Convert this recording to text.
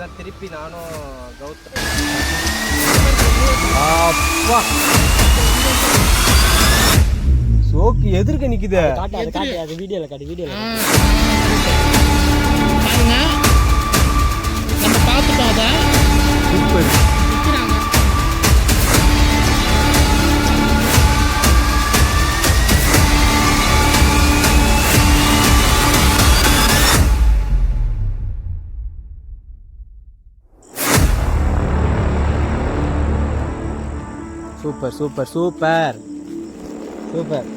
தான் திருப்பி நானும் கௌதம். அப்பா சோக்கு எதிர்க்க நிக்குது. காட்டு அது வீடியோல காட்டு. பாருங்க நம்ம பார்த்துட்டோம் அதை. சூப்பர். நிற்கிறாங்க. Super super super super.